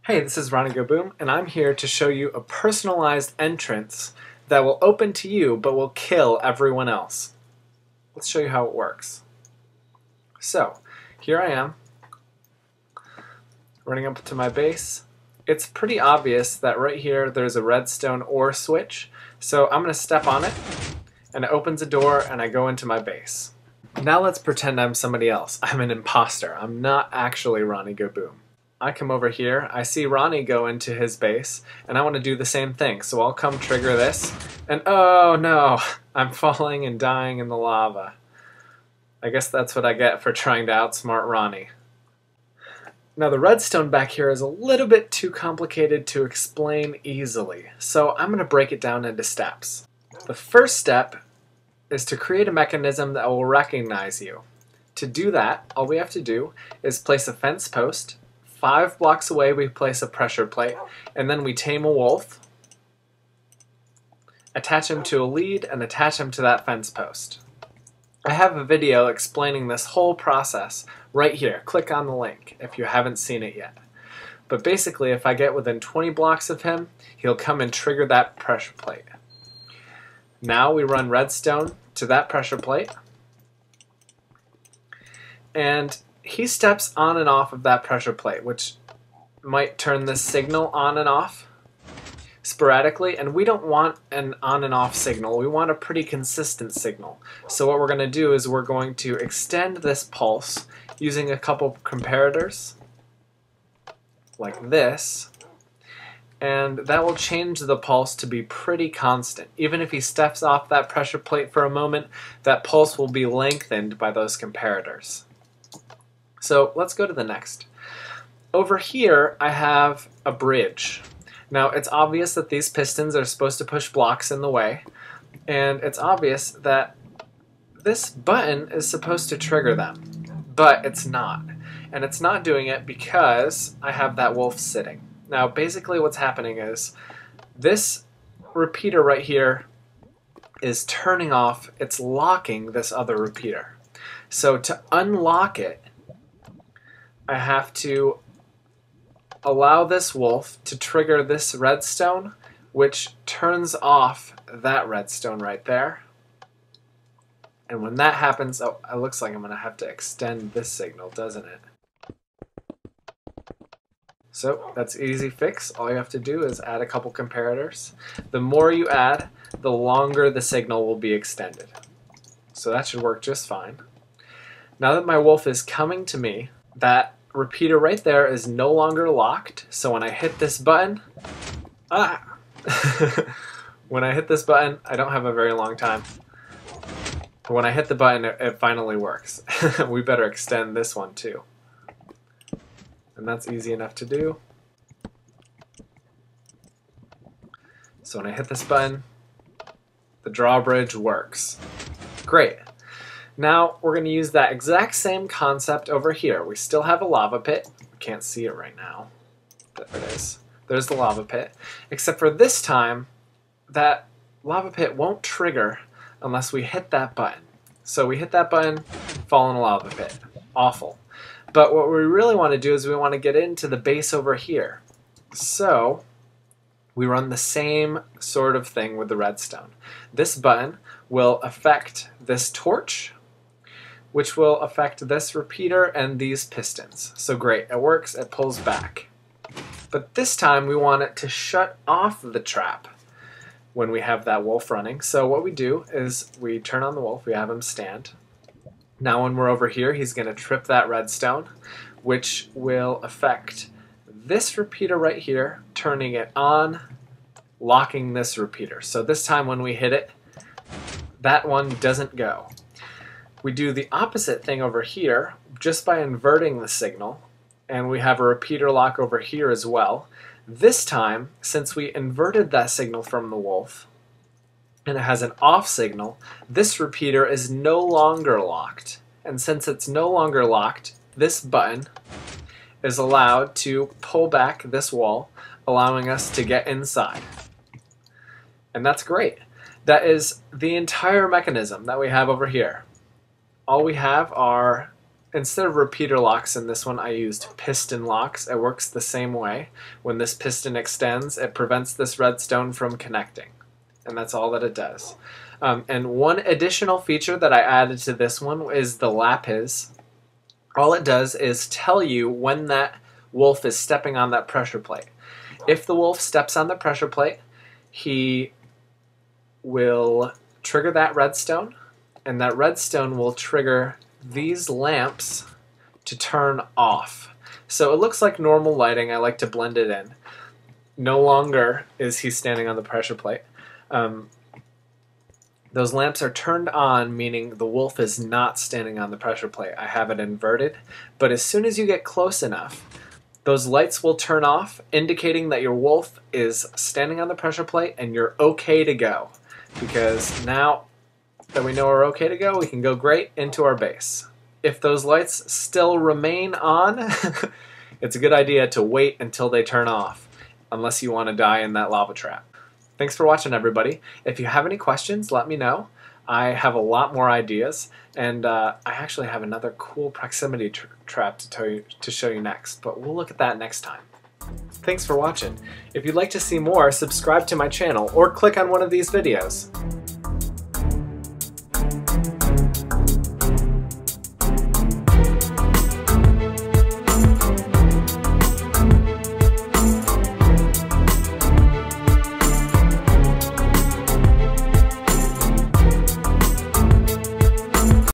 Hey, this is RonnygoBOOM, and I'm here to show you a personalized entrance that will open to you but will kill everyone else. Let's show you how it works. So, here I am, running up to my base. It's pretty obvious that right here there's a redstone ore switch, so I'm going to step on it, and it opens a door and I go into my base. Now let's pretend I'm somebody else. I'm an imposter. I'm not actually RonnygoBOOM. I come over here, I see Ronnie go into his base, and I want to do the same thing. So I'll come trigger this, and oh no, I'm falling and dying in the lava. I guess that's what I get for trying to outsmart Ronnie. Now the redstone back here is a little bit too complicated to explain easily, so I'm going to break it down into steps. The first step is to create a mechanism that will recognize you. To do that, all we have to do is place a fence post. 5 blocks away we place a pressure plate, and then we tame a wolf, attach him to a lead, and attach him to that fence post. I have a video explaining this whole process right here. Click on the link if you haven't seen it yet. But basically, if I get within 20 blocks of him, he'll come and trigger that pressure plate. Now we run redstone to that pressure plate, and he steps on and off of that pressure plate, which might turn this signal on and off sporadically, and we don't want an on and off signal. We want a pretty consistent signal. So what we're going to do is we're going to extend this pulse using a couple comparators like this, and that will change the pulse to be pretty constant. Even if he steps off that pressure plate for a moment, that pulse will be lengthened by those comparators. So let's go to the next. Over here I have a bridge. Now it's obvious that these pistons are supposed to push blocks in the way, and it's obvious that this button is supposed to trigger them, but it's not. And it's not doing it because I have that wolf sitting. Now basically what's happening is this repeater right here is turning off, it's locking this other repeater. So to unlock it, I have to allow this wolf to trigger this redstone, which turns off that redstone right there. And when that happens, oh, it looks like I'm going to have to extend this signal, doesn't it? So that's easy fix. All you have to do is add a couple comparators. The more you add, the longer the signal will be extended. So that should work just fine. Now that my wolf is coming to me, that repeater right there is no longer locked, so when I hit this button, when I hit this button, I don't have a very long time. But when I hit the button, it finally works. We better extend this one too. And that's easy enough to do. So when I hit this button, the drawbridge works. Great. Now we're going to use that exact same concept over here. We still have a lava pit. We can't see it right now. There it is. There's the lava pit. Except for this time, that lava pit won't trigger unless we hit that button. So we hit that button, fall in a lava pit. Awful. But what we really want to do is we want to get into the base over here. So we run the same sort of thing with the redstone. This button will affect this torch, which will affect this repeater and these pistons. So great, it works, it pulls back. But this time we want it to shut off the trap when we have that wolf running. So what we do is we turn on the wolf, we have him stand. Now when we're over here, he's going to trip that redstone, which will affect this repeater right here, turning it on, locking this repeater. So this time when we hit it, that one doesn't go. We do the opposite thing over here just by inverting the signal, and we have a repeater lock over here as well. This time, since we inverted that signal from the wolf, and it has an off signal, this repeater is no longer locked. And since it's no longer locked, this button is allowed to pull back this wall, allowing us to get inside. And that's great. That is the entire mechanism that we have over here. All we have are instead of repeater locks in this one, I used piston locks. It works the same way. When this piston extends, it prevents this redstone from connecting. And that's all that it does. And one additional feature that I added to this one is the lapis. All it does is tell you when that wolf is stepping on that pressure plate. If the wolf steps on the pressure plate, he will trigger that redstone, and that redstone will trigger these lamps to turn off. So it looks like normal lighting. I like to blend it in. No longer is he standing on the pressure plate. Those lamps are turned on, meaning the wolf is not standing on the pressure plate. I have it inverted, but as soon as you get close enough, those lights will turn off, indicating that your wolf is standing on the pressure plate and you're okay to go. Because now that we know we're okay to go, we can go great into our base. If those lights still remain on, it's a good idea to wait until they turn off, unless you want to die in that lava trap. Thanks for watching, everybody. If you have any questions, let me know. I have a lot more ideas, and I actually have another cool proximity trap to show you next, but we'll look at that next time. Thanks for watching. If you'd like to see more, subscribe to my channel or click on one of these videos.